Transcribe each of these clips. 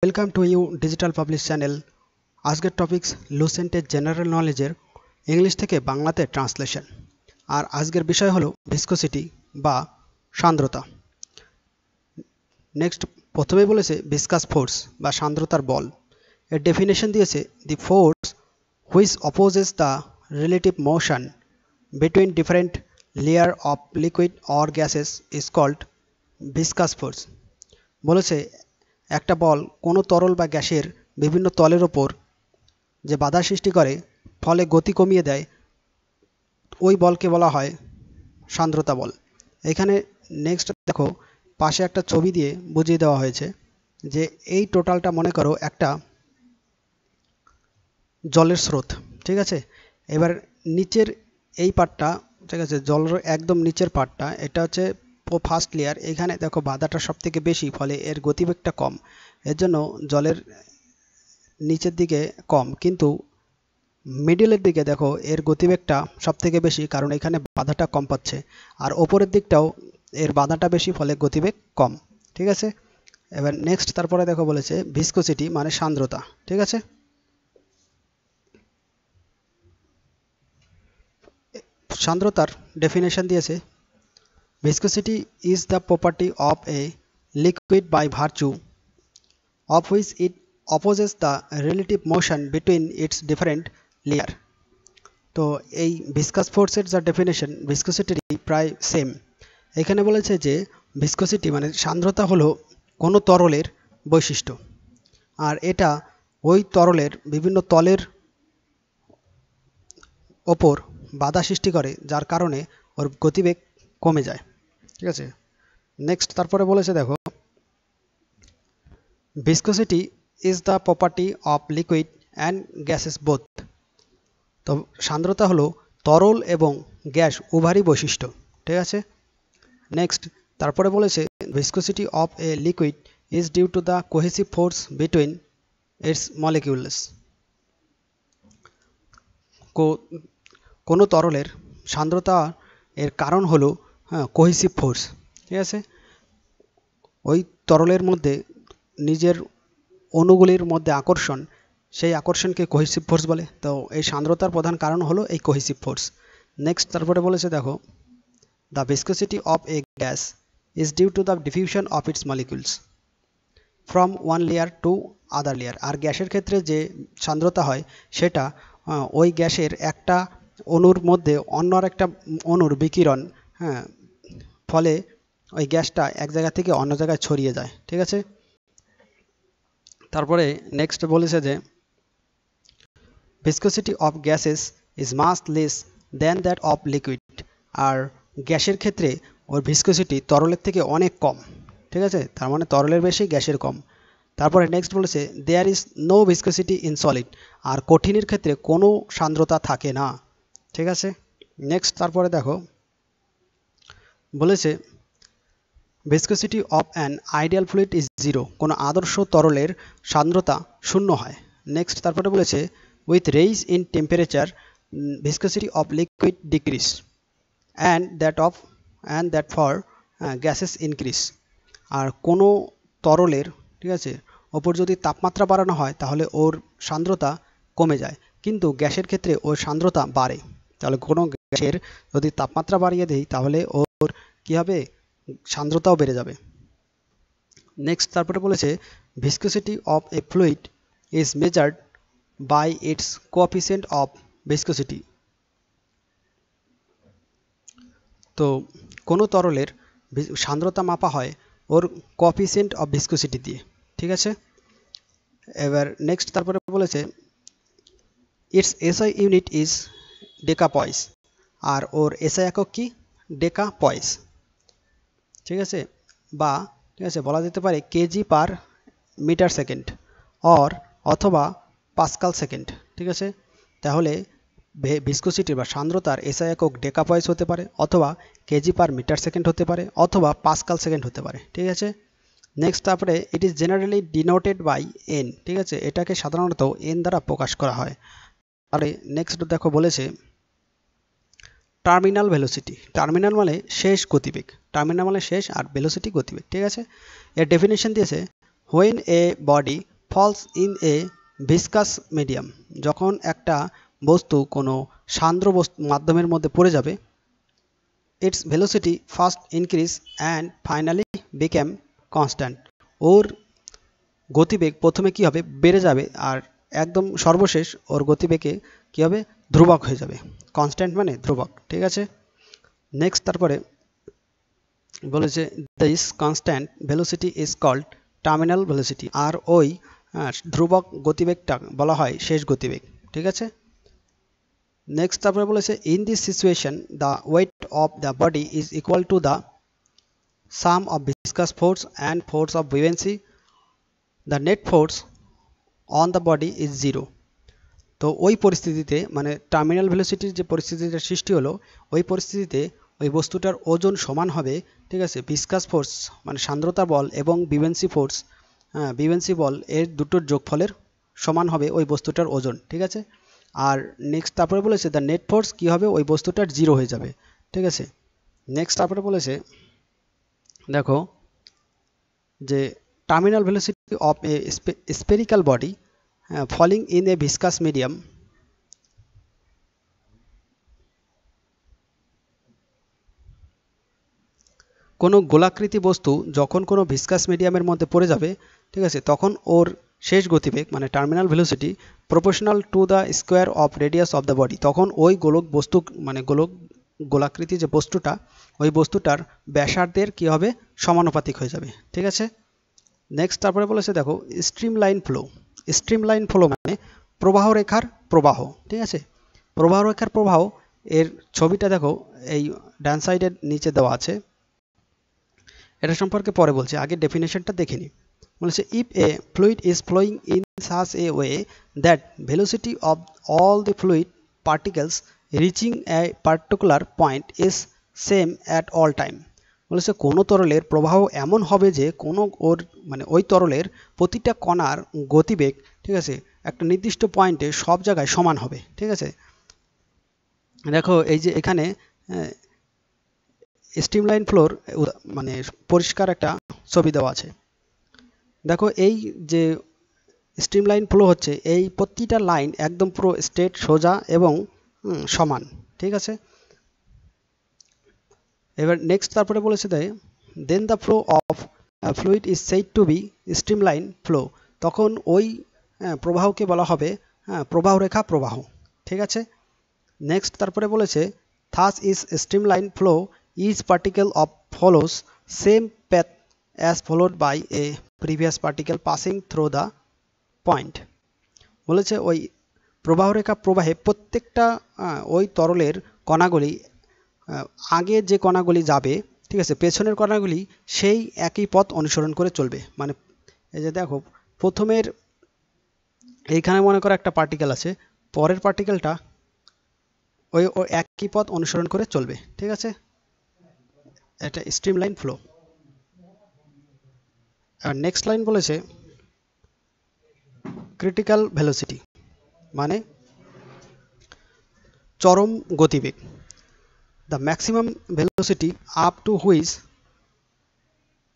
Welcome to you digital publish channel. আজকের topics লুসেন্টের general নলেজের ইংলিশ থেকে বাংলাতে ট্রান্সলেশন। আর আজকের বিষয় হলো ভিসকোসিটি বা সান্দ্রতা। নেক্সট প্রথমেই বলেছে ভিসকাস ফোর্স বা সান্দ্রতার বল। এর ডেফিনেশন দিয়েছে the force which opposes the relative motion between different layer of liquid or gases is called viscous force. বলেছে একটা বল কোনো তরল বা গ্যাসের বিভিন্ন তলের ওপর যে বাধা সৃষ্টি করে ফলে গতি কমিয়ে দেয়, ওই বলকে বলা হয় সান্দ্রতা বল। এখানে নেক্সট দেখো পাশে একটা ছবি দিয়ে বুঝিয়ে দেওয়া হয়েছে যে এই টোটালটা মনে করো একটা জলের স্রোত, ঠিক আছে। এবার নিচের এই পার্টটা, ঠিক আছে, জলের একদম নিচের পার্টটা এটা হচ্ছে ফার্স্ট লেয়ার। এখানে দেখো বাধাটা সব থেকে বেশি, ফলে এর গতিবেগটা কম, এর জন্য জলের নিচের দিকে কম, কিন্তু মিডলের দিকে দেখো এর গতিবেগটা সব থেকে বেশি, কারণ এখানে বাধাটা কম পাচ্ছে। আর ওপরের দিকটাও এর বাধাটা বেশি, ফলে গতিবেগ কম, ঠিক আছে। এবার নেক্সট তারপরে দেখো বলেছে ভিসকোসিটি মানে সান্দ্রতা, ঠিক আছে। সান্দ্রতার ডেফিনেশন দিয়েছে viscosity is the property of a liquid by virtue of which it opposes the relative motion between its different layer। তো এই ভিসকাস ফোর্সের যা ডেফিনেশন ভিসকোসিটির প্রায় সেম। এখানে বলেছে যে ভিসকোসিটি মানে সান্দ্রতা হলো কোনো তরলের বৈশিষ্ট্য, আর এটা ওই তরলের বিভিন্ন তলের ওপর বাধা সৃষ্টি করে, যার কারণে ওর গতিবেগ কমে যায়, ঠিক আছে। নেক্সট তারপরে বলেছে দেখো viscosity is the property of liquid and gases both। তো সান্দ্রতা হলো তরল এবং গ্যাস উভয়েরই বৈশিষ্ট্য, ঠিক আছে। নেক্সট তারপরে বলেছে viscosity of a liquid is due to the cohesive force between its molecules। কোনো তরলের সান্দ্রতা এর কারণ হলো কোহেসিভ ফোর্স, ঠিক আছে। ওই তরলের মধ্যে নিজের অণুগুলির মধ্যে আকর্ষণ, সেই আকর্ষণকে কোহেসিভ ফোর্স বলে। তো এই সান্দ্রতার প্রধান কারণ হলো এই কোহেসিভ ফোর্স। নেক্সট তারপরে বলেছে দেখো the viscosity of a gas is due to the diffusion of its molecules from one layer to other layer. আর গ্যাসের ক্ষেত্রে যে সান্দ্রতা হয় সেটা ওই গ্যাসের একটা অণুর মধ্যে অন্য একটা অণুর বিকিরণ, ফলে ওই গ্যাসটা এক জায়গা থেকে অন্য জায়গায় ছড়িয়ে যায়, ঠিক আছে। তারপরে নেক্সট বলেছে যে viscosity of gases is much less than that of liquid. আর গ্যাসের ক্ষেত্রে ওর ভিসকোসিটি তরলের থেকে অনেক কম, ঠিক আছে। তার মানে তরলের বেশি গ্যাসের কম। তারপরে নেক্সট বলেছে there is no viscosity in solid. আর কঠিনের ক্ষেত্রে কোনো সান্দ্রতা থাকে না, ঠিক আছে। নেক্সট তারপরে দেখো বলেছে viscosity of an ideal fluid is zero. কোনো আদর্শ তরলের সান্দ্রতা শূন্য হয়। নেক্সট তারপরে বলেছে with rise in temperature viscosity of liquid decrease and that for gases increase. আর কোনো তরলের, ঠিক আছে, ওপর যদি তাপমাত্রা বাড়ানো হয় তাহলে ওর সান্দ্রতা কমে যায়, কিন্তু গ্যাসের ক্ষেত্রে ওর সান্দ্রতা বাড়ে। তাহলে কোনো গ্যাসের যদি তাপমাত্রা বাড়িয়ে দেই তাহলে ওর কী হবে, সান্দ্রতাও বেড়ে যাবে। নেক্সট তারপরে বলেছে viscosity of a fluid is measured by its coefficient of viscosity. তো কোনো তরলের সান্দ্রতা মাপা হয় ওর কোএফিসিয়েন্ট অফ ভিসকোসিটি দিয়ে, ঠিক আছে। এবার নেক্সট তারপরে বলেছে its SI unit is decapoise. আর ওর এসআই একক কি, ডেকাপয়েস, ঠিক আছে। বা ঠিক আছে বলা যেতে পারে কেজি পার মিটার সেকেন্ড অথবা পাস্কাল সেকেন্ড, ঠিক আছে। তাহলে ভিসকোসিটি বা সান্দ্রতার এসআই একক ডেকাপয়েস হতে পারে, অথবা কেজি পার মিটার সেকেন্ড হতে পারে, অথবা পাস্কাল সেকেন্ড হতে পারে, ঠিক আছে। নেক্সট তারপরে it is generally denoted by N, ঠিক আছে। এটাকে সাধারণত এন দ্বারা প্রকাশ করা হয়। তাহলে নেক্সট দেখো বলেছে টার্মিনাল ভেলোসিটি। টার্মিনাল মানে শেষ গতিবেগ, টার্মিনাল মানে শেষ, আর ভেলোসিটি গতিবেগ, ঠিক আছে। এর ডেফিনেশন দিয়েছে when a body falls in a viscous medium, যখন একটা বস্তু কোনো সান্দ্র মাধ্যমের মধ্যে পড়ে যাবে, its velocity first increase and finally became constant, ওর গতিবেগ প্রথমে কি হবে, বেড়ে যাবে, আর একদম সর্বশেষ ওর গতিবেগে কি হবে, ধ্রুবক হয়ে যাবে। কনস্ট্যান্ট মানে ধ্রুবক, ঠিক আছে। নেক্সট তারপরে বলেছে this constant velocity is called terminal velocity, আর ওই ধ্রুবক গতিবেগটা বলা হয় শেষ গতিবেগ, ঠিক আছে। নেক্সট তারপরে বলেছে in this situation the weight of the body is equal to the sum of viscous force and force of buoyancy, the net force on the body is zero. তো ওই পরিস্থিতিতে মানে টার্মিনাল ভেলোসিটির যে পরিস্থিতিটা সৃষ্টি হলো, ওই পরিস্থিতিতে ওই বস্তুটার ওজন সমান হবে, ঠিক আছে, ভিসকাস ফোর্স মানে সান্দ্রতা বল এবং বিভেন্সি ফোর্স, বিভেন্সি বল এর দুটোর যোগফলের সমান হবে ওই বস্তুটার ওজন, ঠিক আছে। আর নেক্সট তারপরে বলেছে দ্য নেট ফোর্স কী হবে, ওই বস্তুটার জিরো হয়ে যাবে, ঠিক আছে। নেক্সট তারপরে বলেছে দেখো যে terminal velocity of a spherical body falling in a viscous medium, কোনো গোলাকৃতি বস্তু যখন কোনো ভিসকাস মিডিয়ামের মধ্যে পড়ে যাবে, ঠিক আছে, তখন ওর শেষ গতিবেগ মানে terminal velocity proportional to the square of radius of the body, তখন ওই গোলক বস্তু মানে গোলাকৃতি যে বস্তুটা, ওই বস্তুটার ব্যাসার্ধের কী হবে, সমানুপাতিক হয়ে যাবে, ঠিক আছে। নেক্সট তারপরে বলেছে দেখো স্ট্রিমলাইন ফ্লো। স্ট্রিমলাইন ফ্লো মানে প্রবাহ রেখার প্রবাহ, ঠিক আছে। প্রবাহ রেখার প্রবাহ এর ছবিটা দেখো এই ডান সাইডের নিচে দেওয়া আছে, এটা সম্পর্কে পরে বলছি, আগে ডেফিনেশনটা দেখে নিই। বলেছে if a fluid is flowing in such a way that velocity of all the fluid particles reaching a particular point is same at all time. বলেছে কোনো তরলের প্রবাহ এমন হবে যে কোনো ওর মানে ওই তরলের প্রতিটা কণার গতিবেগ, ঠিক আছে, একটা নির্দিষ্ট পয়েন্টে সব জায়গায় সমান হবে, ঠিক আছে। দেখো এই যে এখানে স্ট্রিমলাইন ফ্লোর মানে পরিষ্কার একটা ছবি দেওয়া আছে। দেখো এই যে স্ট্রিমলাইন ফ্লো হচ্ছে, এই প্রতিটা লাইন একদম পুরো স্ট্রেট সোজা এবং সমান, ঠিক আছে। এবার নেক্সট তারপরে বলেছে then the flow of fluid is said to be streamline flow, তখন ওই প্রবাহকে বলা হবে প্রবাহ রেখা প্রবাহ, ঠিক আছে। নেক্সট তারপরে বলেছে thus is streamline flow is particle of follows same path as followed by a previous particle passing through the point. বলেছে ওই প্রবাহ রেখা প্রবাহে প্রত্যেকটা ওই তরলের কণাগুলি আগে যে কণাগুলি যাবে, ঠিক আছে, পেছনের কণাগুলি সেই একই পথ অনুসরণ করে চলবে। মানে এই যে দেখো প্রথমের এইখানে মনে করো একটা পার্টিকেল আছে, পরের পার্টিকেলটা ওই একই পথ অনুসরণ করে চলবে, ঠিক আছে। এটা স্ট্রিমলাইন ফ্লো। আর নেক্সট লাইন বলেছে ক্রিটিক্যাল ভেলোসিটি মানে চরম গতিবেগ, the maximum velocity up to which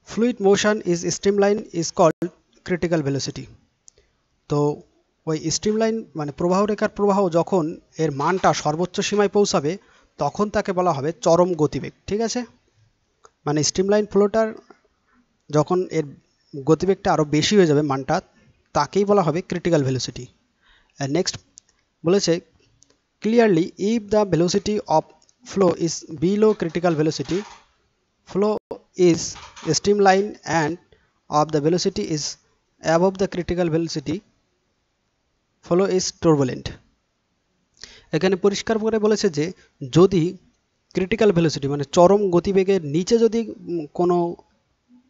fluid motion is streamline is called critical velocity. তো ওই স্ট্রিমলাইন মানে প্রবাহ রেখার প্রবাহ যখন এর মানটা সর্বোচ্চ সীমায় পৌঁছাবে, তখন তাকে বলা হবে চরম গতিবেগ, ঠিক আছে। মানে স্ট্রিমলাইন ফ্লোটার যখন এর গতিবেগটা আরও বেশি হয়ে যাবে মানটা, তাকেই বলা হবে ক্রিটিক্যাল ভেলোসিটি। নেক্সট বলেছে clearly if the velocity of flow is below critical velocity, flow is streamline, and of the velocity is above the critical velocity, flow is turbulent। এখানে পরিষ্কার করে বলেছে যে যদি ক্রিটিক্যাল ভেলোসিটি মানে চরম গতিবেগের নিচে যদি কোনো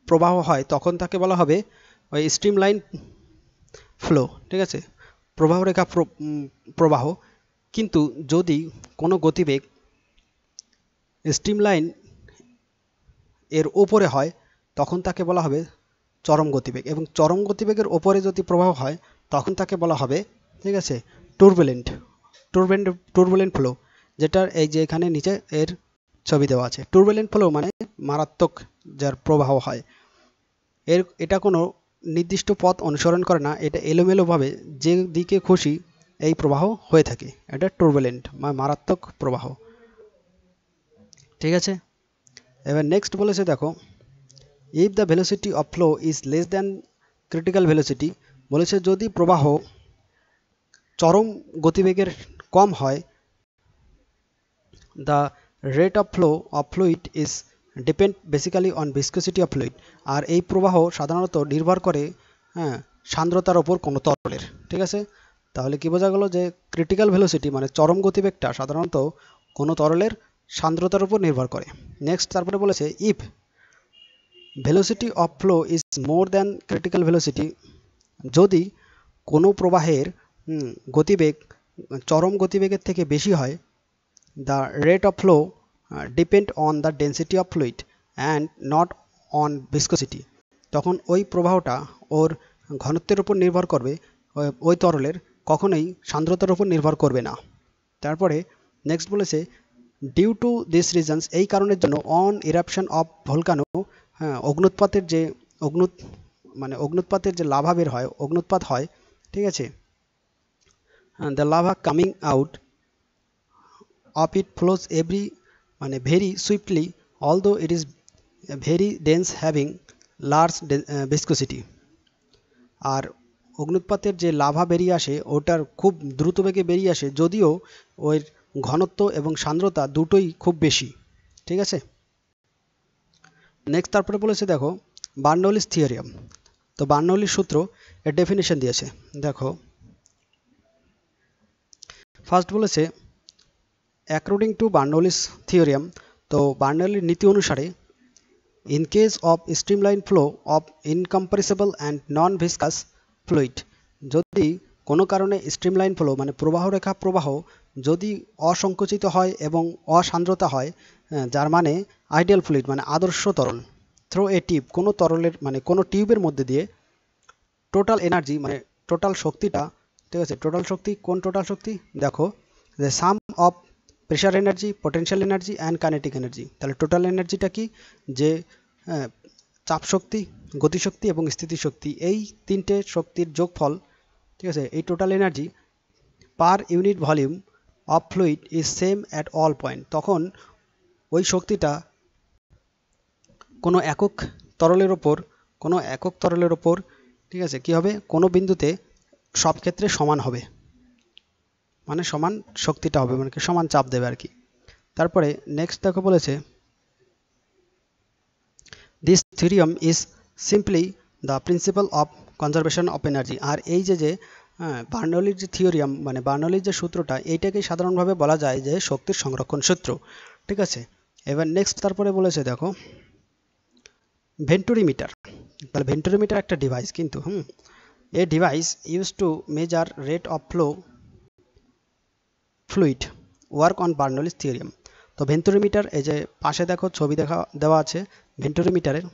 প্রবাহ হয়, তখন তাকে বলা হবে ওই স্ট্রিমলাইন ফ্লো, ঠিক আছে, প্রবাহ রেখা প্রবাহ। কিন্তু যদি কোনো গতিবেগ স্ট্রিমলাইন এর ওপরে হয়, তখন তাকে বলা হবে চরম গতিবেগ, এবং চরম গতিবেগের ওপরে যদি প্রবাহ হয়, তখন তাকে বলা হবে, ঠিক আছে, টুর্বুলেন্ট ফ্লো, যেটার এই যে এখানে নিচে এর ছবি দেওয়া আছে। টুর্বুলেন্ট ফ্লো মানে মারাত্মক যার প্রবাহ হয়, এটা কোনো নির্দিষ্ট পথ অনুসরণ করে না, এটা এলোমেলোভাবে যে দিকে খুশি এই প্রবাহ হয়ে থাকে, এটা টার্বুলেন্ট মানে মারাত্মক প্রবাহ। ঠিক আছে, এবার নেক্সট বলেছে দেখো, if the velocity of flow is less than critical velocity, বলেছে যদি প্রবাহ চরম গতিবেগের কম হয়, the rate of flow of fluid is depend basically on viscosity of fluid, আর এই প্রবাহ সাধারণত নির্ভর করে সান্দ্রতার ওপর কোনো তরলের। ঠিক আছে, তাহলে কি বোঝা গেল যে ক্রিটিক্যাল ভেলোসিটি মানে চরম গতিবেগটা সাধারণত কোনো তরলের সান্দ্রতার উপর নির্ভর করে। নেক্সট তারপরে বলেছে if velocity of flow is more than critical velocity, যদি কোনো প্রবাহের গতিবেগ চরম গতিবেগের থেকে বেশি হয়, the rate of flow depend on the density of fluid and not on viscosity, তখন ওই প্রবাহটা ওর ঘনত্বের উপর নির্ভর করবে, ওই তরলের কখনোই সান্দ্রতার উপর নির্ভর করবে না। তারপরে নেক্সট বলেছে ডিউ টু দিস রিজনস, এই কারণের জন্য অন ইরাপশন অফ ভলকানো, অগ্নুৎপাতের যে অগ্নুৎপাতের যে লাভা বের হয়, অগ্নুৎপাত হয়, ঠিক আছে, the lava coming out of it flows very swiftly, although it is very dense having large viscosity, আর অগ্নুৎপাতের যে লাভা বেরিয়ে আসে ওটার খুব দ্রুত বেগে বেরিয়ে আসে, যদিও ওর ঘনত্ব এবং সান্দ্রতা দুটোই খুব বেশি। ঠিক আছে, নেক্সট তারপরে বলেছে দেখো বার্নৌলিস থিওরিয়াম, তো বার্নৌলির সূত্র এর ডেফিনেশন দিয়েছে। দেখো ফার্স্ট বলেছে অ্যাকর্ডিং টু বার্নৌলিস থিওরিয়াম, তো বার্নৌলির নীতি অনুসারে in case of streamline flow of incompressible and non viscous fluid, যদি কোনো কারণে স্ট্রিমলাইন ফ্লো মানে প্রবাহরেখা প্রবাহ যদি অসংকুচিত হয় এবং অসান্দ্রতা হয়, যার মানে আইডিয়াল ফ্লুইড মানে আদর্শ তরল, থ্রো এ টিউব কোনো তরলের মানে কোনো টিউবের মধ্যে দিয়ে, টোটাল এনার্জি মানে টোটাল শক্তিটা, ঠিক আছে, টোটাল শক্তি কোন টোটাল শক্তি, দেখো যে sum of pressure energy, potential energy and kinetic energy, তাহলে টোটাল এনার্জিটা কি, যে চাপ শক্তি, গতিশক্তি এবং স্থিতিশক্তি, এই তিনটে শক্তির যোগফল, ঠিক আছে, এই total energy per unit volume of fluid is same at all point, তখন ওই শক্তিটা কোনো একক তরলের ওপর ঠিক আছে কি হবে, কোনো বিন্দুতে সব ক্ষেত্রে সমান হবে, মানে সমান শক্তিটা হবে, মানে সমান চাপ দেবে আর কি। তারপরে নেক্সট দেখো বলেছে this theorem is simply the principle of conservation of energy, আর এই যে বার্নৌলির যে থিওরিয়াম মানে বার্নৌলির যে সূত্রটা, এইটাকে সাধারণভাবে বলা যায় যে শক্তির সংরক্ষণ সূত্র। ঠিক আছে, এবার নেক্সট তারপরে বলেছে দেখো ভেন্টুরিমিটার, তাহলে ভেন্টুরিমিটার একটা ডিভাইস কিন্তু a device use to measure rate of flow fluid work on Bernoulli's theorem, তো ভেন্টুরিমিটার এই যে পাশে দেখো ছবি দেওয়া আছে ভেন্টুরিমিটারের,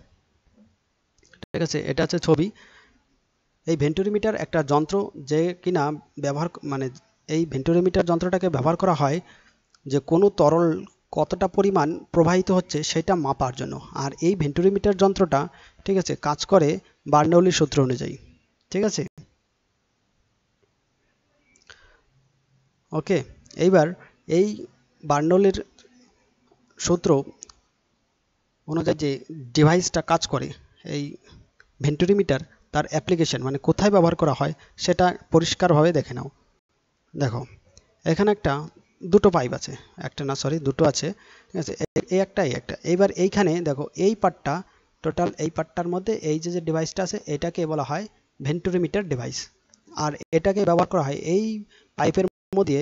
ঠিক আছে, এটা হচ্ছে ছবি। এই ভেন্টুরিমিটার একটা যন্ত্র যে কিনা এই ভেন্টুরিমিটার যন্ত্রটাকে ব্যবহার করা হয় যে কোনো তরল কতটা পরিমাণ প্রবাহিত হচ্ছে সেটা মাপার জন্য, আর এই ভেন্টুরিমিটার যন্ত্রটা, ঠিক আছে, কাজ করে বার্নৌলির সূত্র অনুযায়ী। ঠিক আছে, ওকে, এইবার এই বার্নৌলির সূত্র অনুযায়ী যে ডিভাইসটা কাজ করে এই ভেন্টুরিমিটার, তার অ্যাপ্লিকেশন মানে কোথায় ব্যবহার করা হয় সেটা পরিষ্কারভাবে দেখে নাও। দেখো এখানে দুটো পাইপ আছে, দুটো আছে, ঠিক আছে, এই একটা। এইবার এইখানে দেখো এই পার্টটা, টোটাল এই পার্টটার মধ্যে এই যে ডিভাইসটা আছে এটাকে বলা হয় ভেন্টুরিমিটার ডিভাইস, আর এটাকে ব্যবহার করা হয় এই পাইপের মধ্যে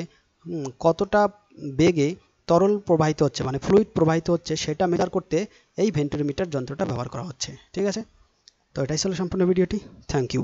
কতটা বেগে তরল প্রবাহিত হচ্ছে মানে ফ্লুইড প্রবাহিত হচ্ছে সেটা মেজার করতে এই ভেন্টুরিমিটার যন্ত্রটা ব্যবহার করা হচ্ছে। ঠিক আছে, তো এটাই ছিল সম্পূর্ণ ভিডিওটি। Thank you.